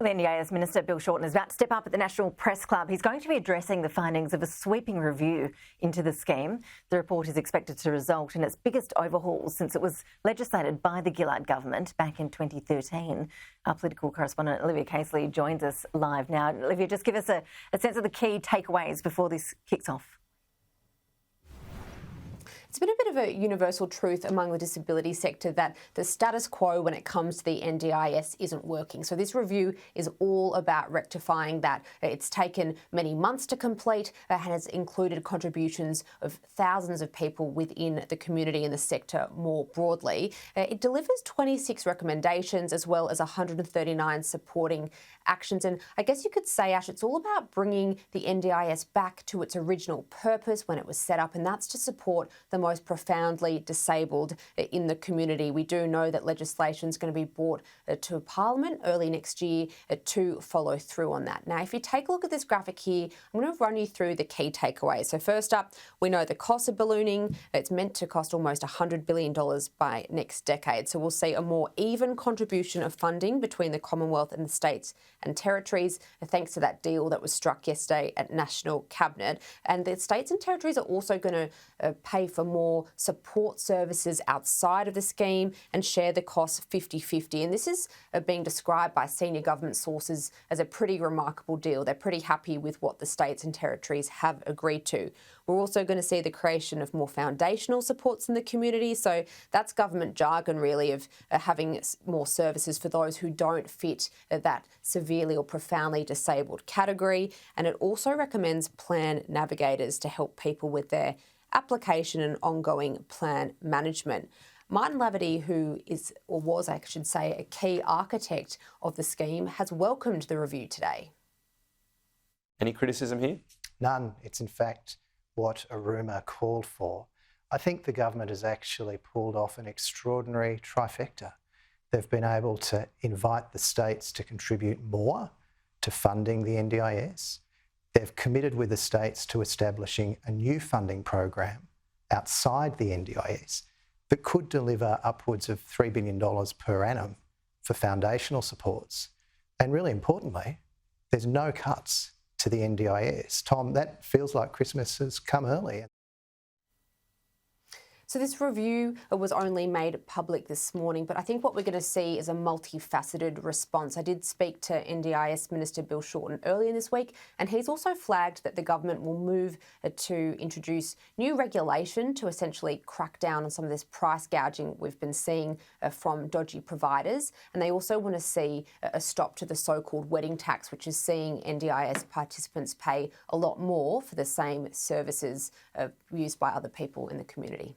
Well, the NDIS Minister Bill Shorten is about to step up at the National Press Club. He's going to be addressing the findings of a sweeping review into the scheme. The report is expected to result in its biggest overhaul since it was legislated by the Gillard government back in 2013. Our political correspondent Olivia Caisley joins us live now. Olivia, just give us a sense of the key takeaways before this kicks off. It's been a bit of a universal truth among the disability sector that the status quo when it comes to the NDIS isn't working. So this review is all about rectifying that. It's taken many months to complete and has included contributions of thousands of people within the community and the sector more broadly. It delivers 26 recommendations as well as 139 supporting actions. And I guess you could say, Ash, it's all about bringing the NDIS back to its original purpose when it was set up, and that's to support the most profoundly disabled in the community. We do know that legislation is going to be brought to Parliament early next year to follow through on that. Now, if you take a look at this graphic here, I'm going to run you through the key takeaways. So first up, we know the costs are ballooning. It's meant to cost almost $100 billion by next decade. So we'll see a more even contribution of funding between the Commonwealth and the states and territories, thanks to that deal that was struck yesterday at National Cabinet. And the states and territories are also going to pay for more support services outside of the scheme and share the costs 50-50. And this is being described by senior government sources as a pretty remarkable deal. They're pretty happy with what the states and territories have agreed to. We're also going to see the creation of more foundational supports in the community. So that's government jargon, really, of having more services for those who don't fit that severely or profoundly disabled category. And it also recommends plan navigators to help people with their application and ongoing plan management. Martin Laverty, who is, or was, I should say, a key architect of the scheme, has welcomed the review today. Any criticism here? None. It's in fact what Aruma called for. I think the government has actually pulled off an extraordinary trifecta. They've been able to invite the states to contribute more to funding the NDIS. They've committed with the states to establishing a new funding program outside the NDIS that could deliver upwards of $3 billion per annum for foundational supports. And really importantly, there's no cuts to the NDIS. Tom, that feels like Christmas has come early. So this review was only made public this morning, but I think what we're going to see is a multifaceted response. I did speak to NDIS Minister Bill Shorten earlier this week, and he's also flagged that the government will move to introduce new regulation to essentially crack down on some of this price gouging we've been seeing from dodgy providers. And they also want to see a stop to the so-called wedding tax, which is seeing NDIS participants pay a lot more for the same services used by other people in the community.